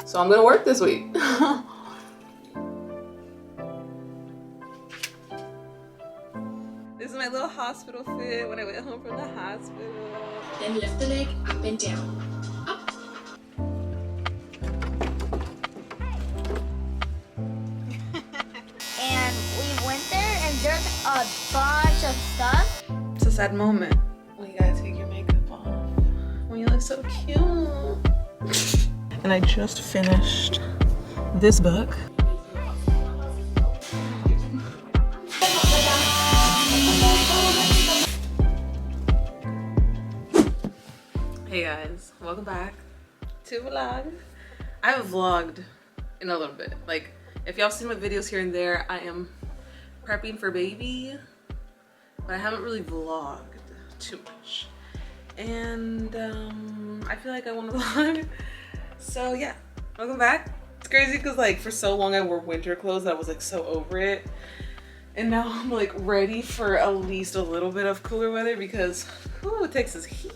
So I'm gonna work this week. This is my little hospital fit when I went home from the hospital. Then lift the leg up and down. Up. And we went there and there's a bunch of stuff. It's a sad moment when you gotta take your makeup off. When you look so cute. And I just finished this book. Hey guys, welcome back to vlog. I haven't vlogged in a little bit. Like, if y'all seen my videos here and there, I am prepping for baby, but I haven't really vlogged too much. And I feel like I want to vlog. So yeah, welcome back. It's crazy because like for so long I wore winter clothes that I was like so over it. And now I'm like ready for at least a little bit of cooler weather because whew, Texas heat.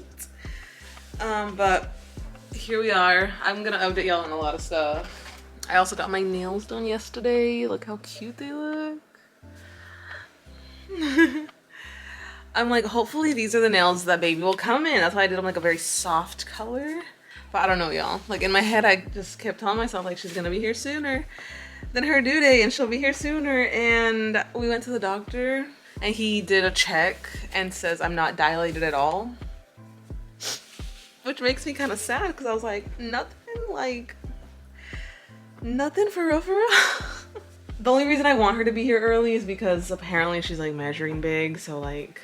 But here we are. I'm gonna update y'all on a lot of stuff. I also got my nails done yesterday. Look how cute they look. I'm like, hopefully these are the nails that baby will come in. That's why I did them like a very soft color. But I don't know, y'all. Like in my head, I just kept telling myself like she's gonna be here sooner than her due date and she'll be here sooner. And we went to the doctor and he did a check and says I'm not dilated at all. Which makes me kind of sad because I was like, nothing for real, for real. The only reason I want her to be here early is because apparently she's like measuring big. So like,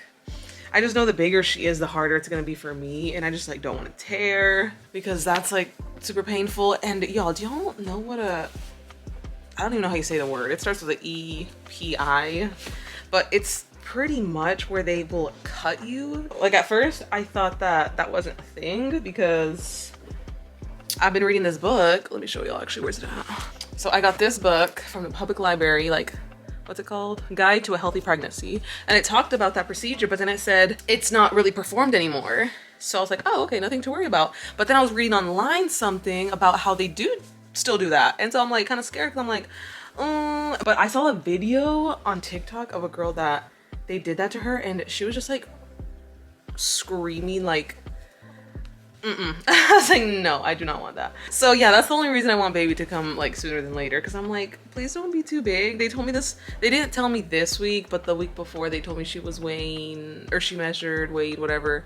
I just know the bigger she is, the harder it's gonna be for me. And I just like don't want to tear because that's like super painful. And y'all, do y'all know what I don't even know how you say the word. It starts with an E-P-I, but it's pretty much where they will cut you. Like at first I thought that that wasn't a thing because I've been reading this book. Let me show y'all actually, where's it at? So I got this book from the public library, like, what's it called? Guide to a Healthy Pregnancy. And it talked about that procedure, but then it said it's not really performed anymore. So I was like, oh, okay, nothing to worry about. But then I was reading online something about how they do still do that. And so I'm like kind of scared because I'm like, but I saw a video on TikTok of a girl that they did that to her and she was just like screaming like, I was like, no, I do not want that. So yeah, that's the only reason I want baby to come like sooner than later because I'm like, please don't be too big. They told me this, they didn't tell me this week, but the week before they told me she was weighing, or she measured, weighed, whatever,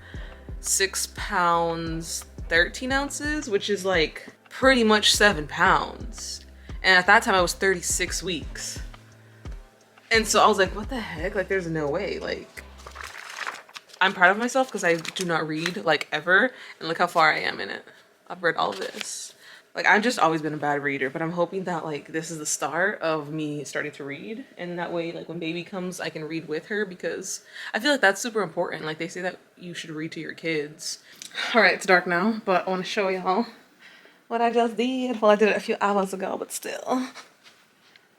6 pounds, 13 ounces, which is like pretty much 7 pounds. And at that time I was 36 weeks. And so I was like, what the heck? Like, there's no way. Like, I'm proud of myself because I do not read, like, ever. And look how far I am in it. I've read all of this. Like, I've just always been a bad reader. But I'm hoping that, like, this is the start of me starting to read. And that way, like, when baby comes, I can read with her. Because I feel like that's super important. Like, they say that you should read to your kids. All right, it's dark now. But I want to show y'all what I just did. Well, I did it a few hours ago, but still.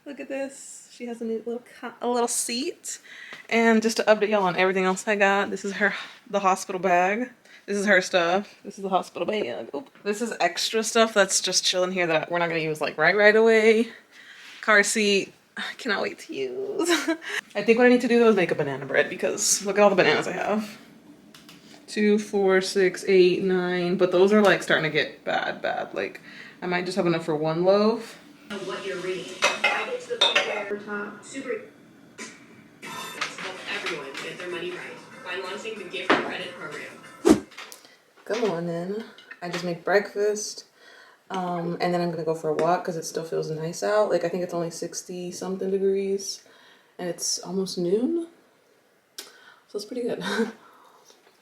Look at this. She has a new little seat. And just to update y'all on everything else I got, this is the hospital bag. This is her stuff. This is the hospital bag. Oop. This is extra stuff that's just chilling here that we're not gonna use like right away. Car seat. I cannot wait to use. I think what I need to do though is make a banana bread because look at all the bananas I have. 2, 4, 6, 8, 9. But those are like starting to get bad. Like I might just have enough for one loaf. What you're reading. I get to the point where super let's help everyone get their money right by launching the gift credit program. Good morning. I just made breakfast. And then I'm gonna go for a walk because it still feels nice out. Like I think it's only 60 something degrees and it's almost noon. So it's pretty good.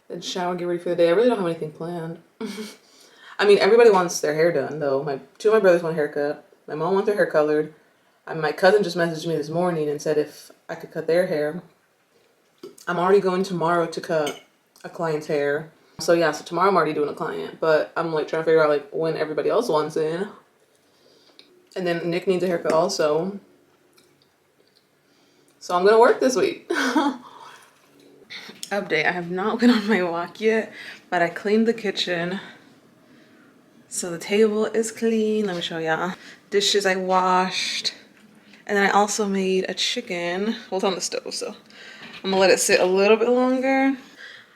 Then shower, get ready for the day. I really don't have anything planned. I mean, everybody wants their hair done though. Two of my brothers want a haircut. My mom wants their hair colored. My cousin just messaged me this morning and said if I could cut their hair. I'm already going tomorrow to cut a client's hair. So yeah, so tomorrow I'm already doing a client, but I'm like trying to figure out like when everybody else wants in. And then Nick needs a haircut also. So I'm gonna work this week. Update, I have not been on my walk yet, but I cleaned the kitchen. So the table is clean. Let me show y'all. Dishes I washed. And then I also made a chicken. Well, it's on the stove, so I'm gonna let it sit a little bit longer.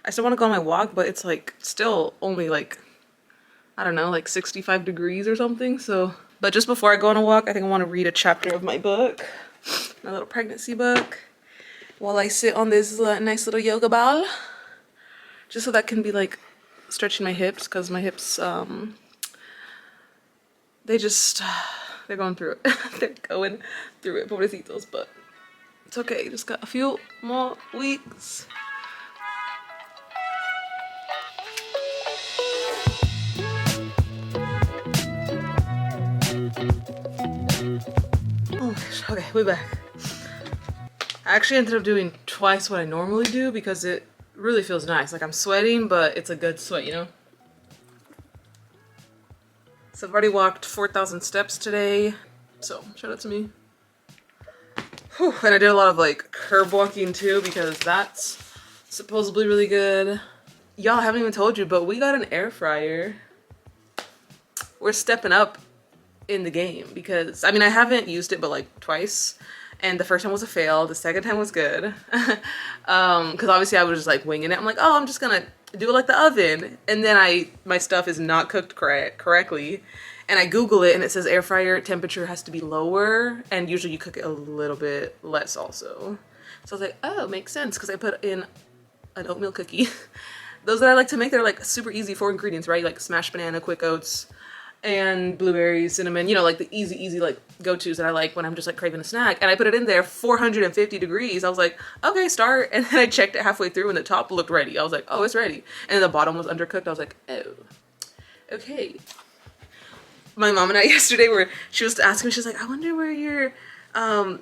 I still wanna go on my walk, but it's like still only like, I don't know, like 65 degrees or something. So, but just before I go on a walk, I think I wanna read a chapter of my book, my little pregnancy book, while I sit on this nice little yoga ball. Just so that can be like stretching my hips, because my hips, they're going through it. They're going through it, pobrecitos, but it's okay. Just got a few more weeks. Oh my gosh, okay, we're back. I actually ended up doing twice what I normally do because it really feels nice. Like I'm sweating, but it's a good sweat, you know? So I've already walked 4,000 steps today. So shout out to me. Whew, and I did a lot of like curb walking too because that's supposedly really good. Y'all, I haven't even told you, but we got an air fryer. We're stepping up in the game because, I mean, I haven't used it but like twice. And the first time was a fail. The second time was good. Because obviously I was just like winging it. I'm like, oh, I'm just gonna do it like the oven. And then my stuff is not cooked correctly. And I Google it and it says air fryer temperature has to be lower. And usually you cook it a little bit less also. So I was like, oh, makes sense. Because I put in an oatmeal cookie. Those that I like to make, they're like super easy, 4 ingredients, right? Like smashed banana, quick oats, and blueberries, cinnamon, you know, like the easy like go-tos that I like when I'm just like craving a snack. And I put it in there 450 degrees. I was like, okay, start. And then I checked it halfway through and the top looked ready. I was like, oh, it's ready. And then the bottom was undercooked. I was like, oh, okay. My mom and I yesterday she was asking me, she's like, I wonder where your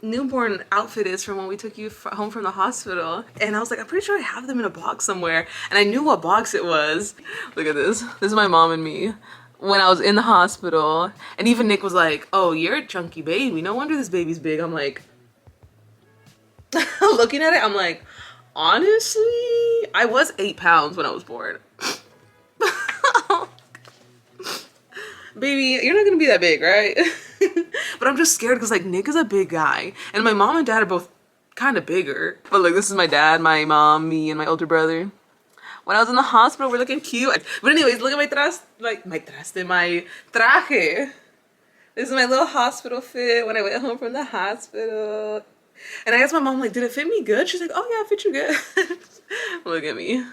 newborn outfit is from when we took you home from the hospital. And I was like, I'm pretty sure I have them in a box somewhere. And I knew what box it was. Look at this. This is my mom and me when I was in the hospital. And even Nick was like, oh, you're a chunky baby. No wonder this baby's big. I'm like, looking at it, I'm like, honestly, I was 8 pounds when I was born. Baby, you're not gonna be that big, right? But I'm just scared because like Nick is a big guy and my mom and dad are both kind of bigger. But look, this is my dad, my mom, me, and my older brother. When I was in the hospital, we're looking cute. But anyways, look at my traje. This is my little hospital fit when I went home from the hospital. And I asked my mom, like, did it fit me good? She's like, oh yeah, it fit you good. Look at me.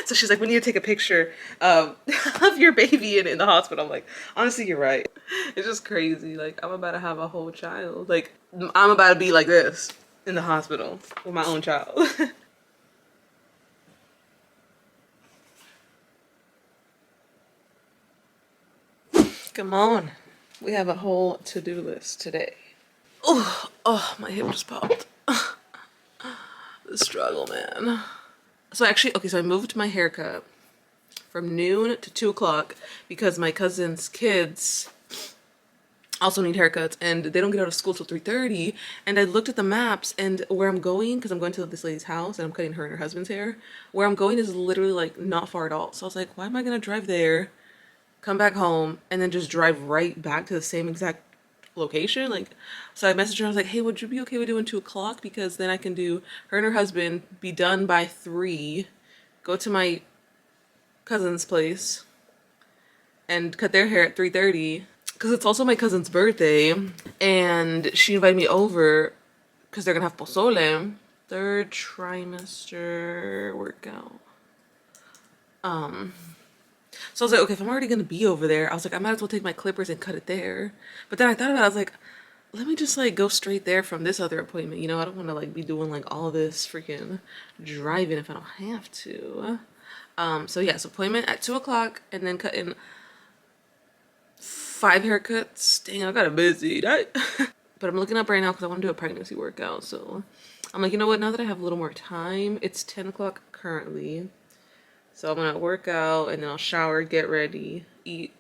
So she's like, we need to take a picture of your baby in the hospital. I'm like, honestly, you're right. It's just crazy. Like, I'm about to have a whole child. Like, I'm about to be like this in the hospital with my own child. Come on. We have a whole to-do list today. Oh, my hip just popped. The struggle, man. So actually, okay, so I moved my haircut from noon to 2 o'clock because my cousin's kids also need haircuts and they don't get out of school till 3:30. And I looked at the maps and where I'm going, because I'm going to this lady's house and I'm cutting her and her husband's hair, where I'm going is literally like not far at all. So I was like, why am I gonna drive there, come back home, and then just drive right back to the same exact location? Like, so I messaged her, I was like, hey, would you be okay with doing 2 o'clock? Because then I can do her and her husband, be done by 3, go to my cousin's place and cut their hair at 3:30, because it's also my cousin's birthday and she invited me over because they're gonna have pozole. 3rd trimester workout. So I was like, okay, if I'm already gonna be over there, I was like, I might as well take my clippers and cut it there. But then I thought about it, I was like, let me just like go straight there from this other appointment. You know, I don't want to like be doing like all this freaking driving if I don't have to. So yeah, so appointment at 2 o'clock and then cutting 5 haircuts. Dang, I got it busy. But I'm looking up right now because I want to do a pregnancy workout. So I'm like, you know what? Now that I have a little more time, it's 10 o'clock currently. So I'm gonna work out and then I'll shower, get ready, eat.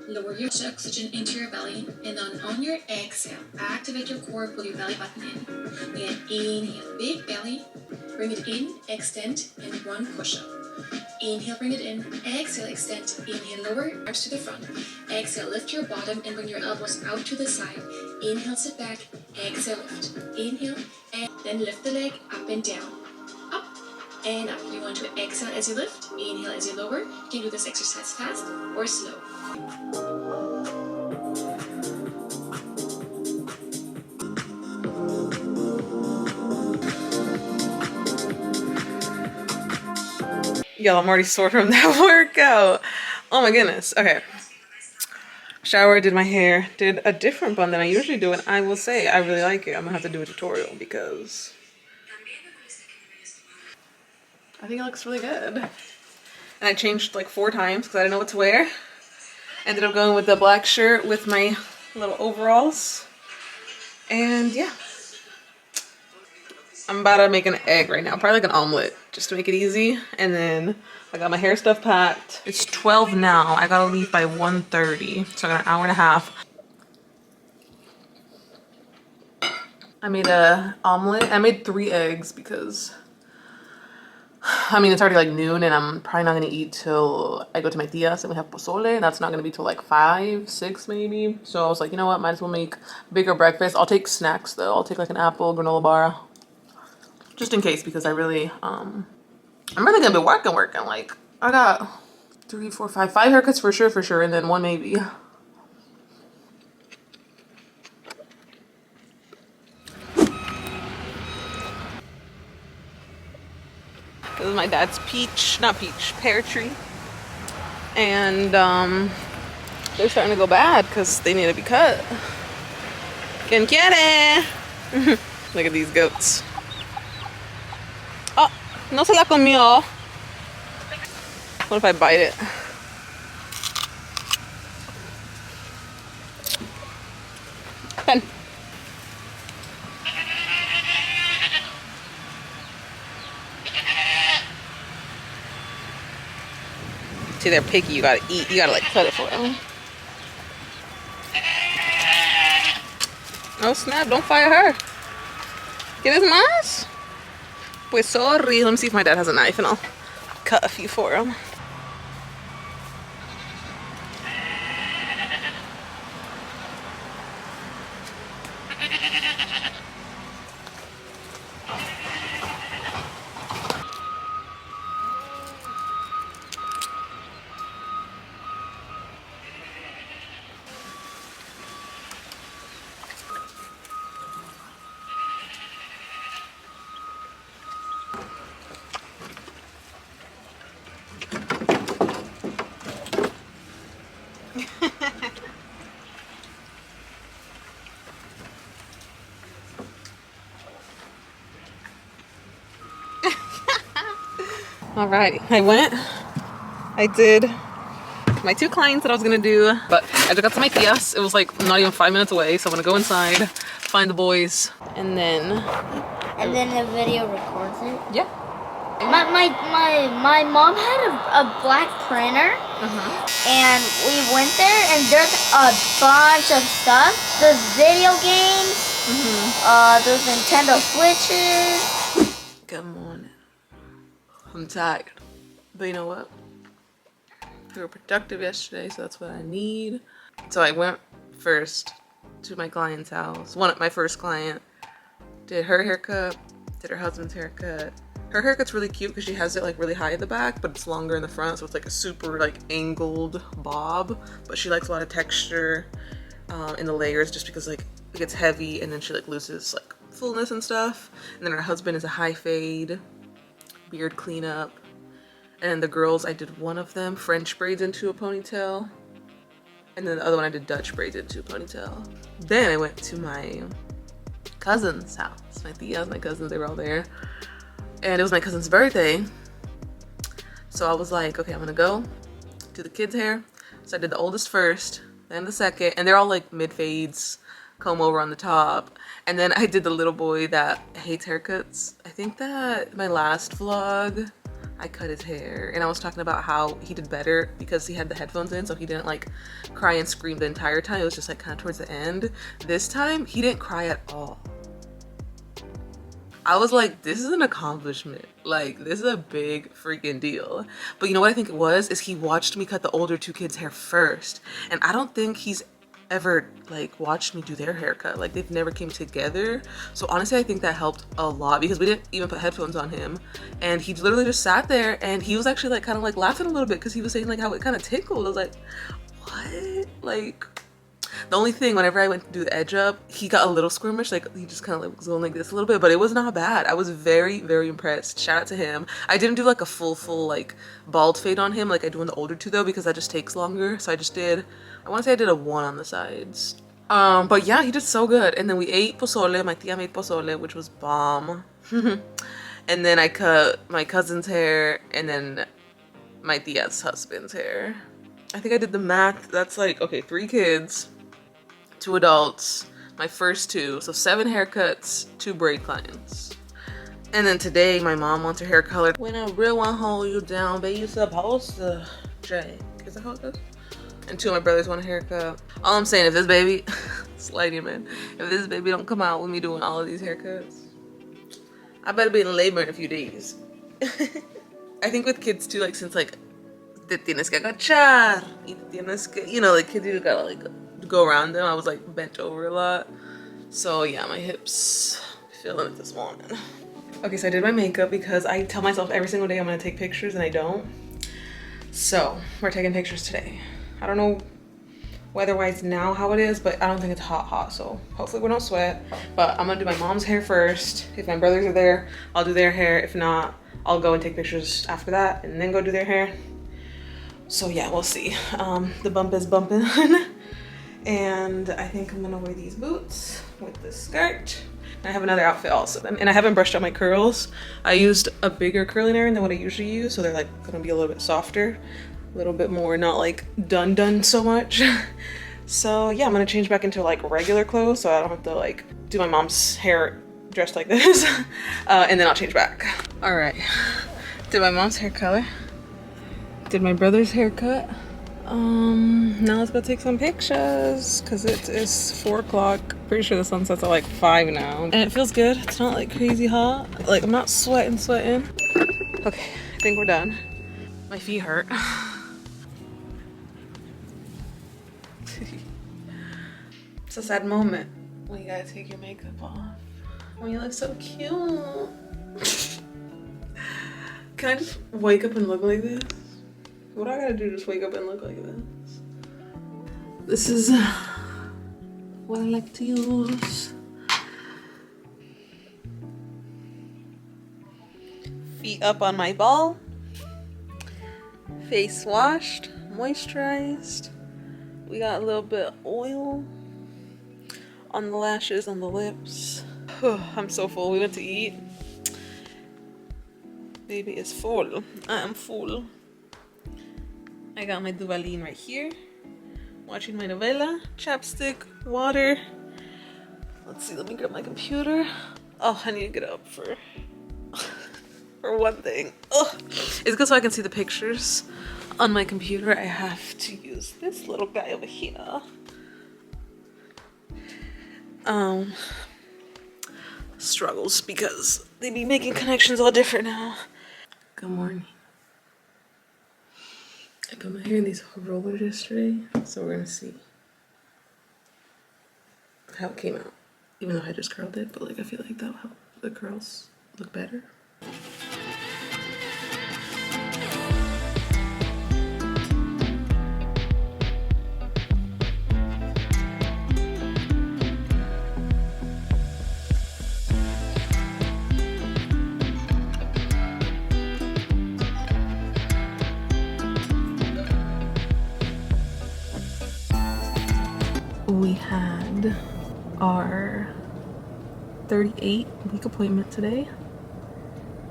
Lower your much oxygen into your belly, and then on your exhale, activate your core, pull your belly button in. Again, inhale, big belly, bring it in, extend, and one push-up. Inhale, bring it in, exhale, extend, inhale, lower, arms to the front. Exhale, lift your bottom and bring your elbows out to the side. Inhale, sit back, exhale, lift. Inhale, and then lift the leg up and down. Up and up. You want to exhale as you lift, inhale as you lower. You can do this exercise fast or slow. Yo, I'm already sore from that workout. Oh my goodness. Okay. Shower, did my hair, did a different bun than I usually do, and I will say I really like it. I'm gonna have to do a tutorial because I think it looks really good. And I changed like 4 times because I didn't know what to wear. Ended up going with the black shirt with my little overalls. And yeah. I'm about to make an egg right now, probably like an omelet, just to make it easy. And then I got my hair stuff packed. It's 12 now. I gotta leave by 1:30, so I got an hour and a half. I made a omelet. I made 3 eggs because, I mean, it's already like noon and I'm probably not gonna eat till I go to my tia's and we have pozole. And that's not gonna be till like 5, 6 maybe. So I was like, you know what, might as well make bigger breakfast. I'll take snacks though. I'll take like an apple, granola bar. Just in case, because I really, I'm really gonna be working. Like, I got 3, 4, 5 haircuts for sure, and then 1 maybe. This is my dad's pear tree. And, they're starting to go bad because they need to be cut. Quien quiere? Look at these goats. Oh, no se la comió. What if I bite it? Pen. See, they're picky. You gotta eat. You gotta like cut it for them. Oh snap! Don't fire her. ¿Quieres más? Pues sorry. Let me see if my dad has a knife and I'll cut a few for him. Alright, I did my 2 clients that I was gonna do, but I just got to my tia's. It was like not even 5 minutes away, so I'm gonna go inside, find the boys, and then the video records it. Yeah. My mom had a black printer, and we went there, and there's a bunch of stuff. There's video games, there's Nintendo Switches. Good morning. I'm tired, but you know what? We were productive yesterday, so that's what I need. So I went first to my client's house. My first client did her haircut, did her husband's haircut. Her haircut's really cute because she has it like really high at the back, but it's longer in the front, so it's like a super like angled bob. But she likes a lot of texture in the layers just because like it gets heavy and then she like loses like fullness and stuff. And then her husband is a high fade, beard cleanup. And then the girls, I did one of them French braids into a ponytail. And then the other one I did Dutch braids into a ponytail. Then I went to my cousin's house. My tias, my cousins, they were all there. And it was my cousin's birthday. So I was like, okay, I'm gonna go do the kids' hair. So I did the oldest first, then the second. And they're all like mid fades, comb over on the top. And then I did the little boy that hates haircuts. I think that my last vlog, I cut his hair, and I was talking about how he did better because he had the headphones in, so he didn't like cry and scream the entire time. It was just like kind of towards the end. This time he didn't cry at all. I was like, this is an accomplishment. Like, this is a big freaking deal. But you know what I think it was? Is he watched me cut the older two kids' hair first. And I don't think he's ever like watched me do their haircut. Like, they've never came together. So honestly, I think that helped a lot because we didn't even put headphones on him. And he literally just sat there and he was actually like kind of like laughing a little bit because he was saying like how it kind of tickled. I was like, what? Like, the only thing, whenever I went to do the edge up, he got a little squirmish, like he just kind of like was going like this a little bit, but it was not bad. I was very, very impressed. Shout out to him. I didn't do like a full like bald fade on him like I do on the older two though, because that just takes longer. So I just did, I want to say I did a 1 on the sides. But yeah, he did so good. And then we ate pozole. My tia made pozole, which was bomb. And then I cut my cousin's hair and then my tia's husband's hair. I think I did the math. That's like, okay, 3 kids, 2 adults, my first 2, so 7 haircuts, 2 braid clients. And then today my mom wants her hair colored. When a real one hold you down, babe, you supposed to Jake. Is that how it goes? And 2 of my brothers want a haircut. All I'm saying, if this baby, sliding man, if this baby don't come out with me doing all of these haircuts, I better be in labor in a few days. I think with kids too, like since like te tienes que agachar, y te tienes que, you know, like kids you gotta like go around them. I was like bent over a lot. So yeah, my hips feeling it this morning. Okay, so I did my makeup because I tell myself every single day I'm gonna take pictures and I don't. So we're taking pictures today. I don't know weather-wise now how it is, but I don't think it's hot, so hopefully we don't sweat. But I'm gonna do my mom's hair first. If my brothers are there, I'll do their hair. If not, I'll go and take pictures after that and then go do their hair. So yeah, we'll see. The bump is bumping. And I think I'm gonna wear these boots with this skirt. And I have another outfit also. And I haven't brushed out my curls. I used a bigger curling iron than what I usually use, so they're like gonna be a little bit softer, a little bit more not like done so much. So yeah, I'm gonna change back into like regular clothes so I don't have to like do my mom's hair dressed like this. And then I'll change back. All right, did my mom's hair color, did my brother's haircut. Now let's go take some pictures because it is 4 o'clock. Pretty sure the sun sets at like 5 now. And it feels good. It's not like crazy hot. Like I'm not sweating. Okay, I think we're done. My feet hurt. It's a sad moment when you gotta take your makeup off. When you look so cute. Can I just wake up and look like this? What do I gotta do to just wake up and look like this? This is what I like to use. Feet up on my ball. Face washed, moisturized. We got a little bit of oil on the lashes, on the lips. I'm so full. We went to eat. Baby is full. I am full. I got my Duvalin right here. Watching my novela, chapstick, water. Let's see, let me grab my computer. Oh, I need to get up for one thing. Oh, it's good so I can see the pictures on my computer. I have to use this little guy over here. Struggles because they be making connections all different now. Good morning. I put my hair in these rollers yesterday, so we're gonna see how it came out. Even though I just curled it, but like I feel like that'll help the curls look better. We had our 38-week appointment today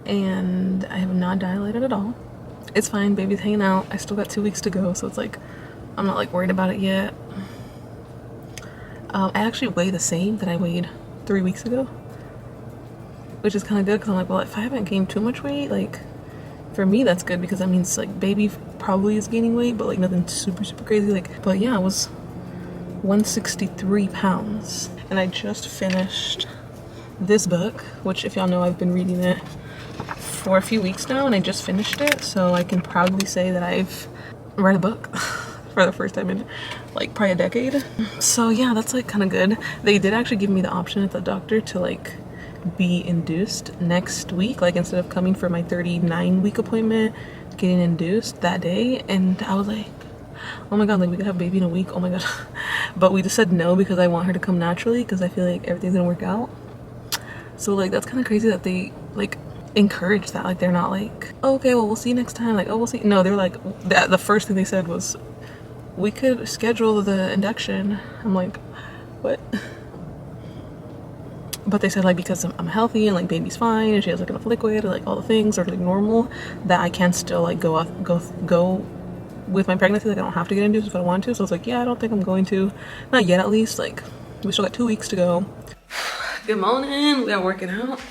and I have not dilated at all. It's fine, baby's hanging out. I still got 2 weeks to go, so it's like I'm not like worried about it yet. I actually weigh the same that I weighed 3 weeks ago, which is kind of good because I'm like, well, if I haven't gained too much weight, like if for me that's good because that means like baby probably is gaining weight, but like nothing super crazy. Like, but yeah, I was 163 pounds. And I just finished this book, which if y'all know, I've been reading it for a few weeks now, and I just finished it, so I can proudly say that I've read a book for the first time in like probably a decade. So yeah, that's like kind of good. They did actually give me the option at the doctor to like be induced next week, like instead of coming for my 39-week appointment, getting induced that day. And I was like, oh my god, like we could have a baby in a week, oh my god. But we just said no because I want her to come naturally because I feel like everything's gonna work out. So like that's kind of crazy that they like encourage that. Like they're not like, oh, okay, well we'll see you next time, like, oh we'll see. No, they're like, the first thing they said was we could schedule the induction. I'm like, what? But they said like because I'm healthy and like baby's fine and she has like enough liquid and like all the things are like normal, that I can still like go with my pregnancy. Like I don't have to get induced if I don't want to. So I was like, yeah, I don't think I'm going to, not yet at least. Like we still got 2 weeks to go. Good morning. We are working out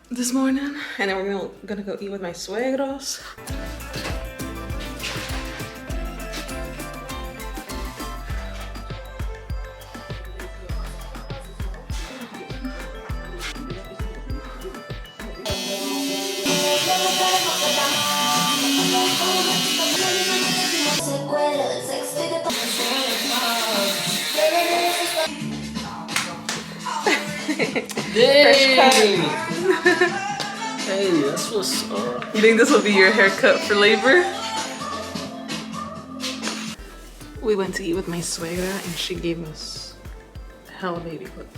this morning, and then we're gonna go eat with my suegros. Fresh cut. Hey, that's what's up. You think this will be your haircut for labor? We went to eat with my suegra and she gave us hella baby clips.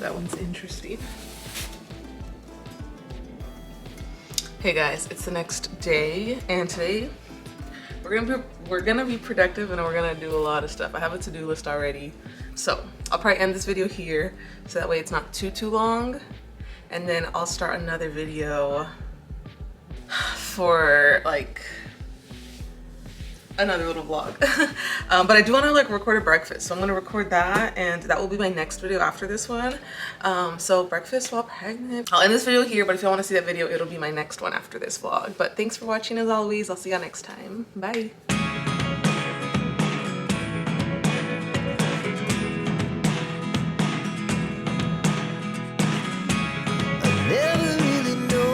That one's interesting. Hey guys, it's the next day, and today we're gonna be productive and we're gonna do a lot of stuff. I have a to-do list already, so I'll probably end this video here so that way it's not too long, and then I'll start another video for like another little vlog. But I do want to like record a breakfast, so I'm gonna record that, and that will be my next video after this one. So breakfast while pregnant. I'll end this video here, but if you want to see that video, it'll be my next one after this vlog. But thanks for watching as always. I'll see you next time. Bye.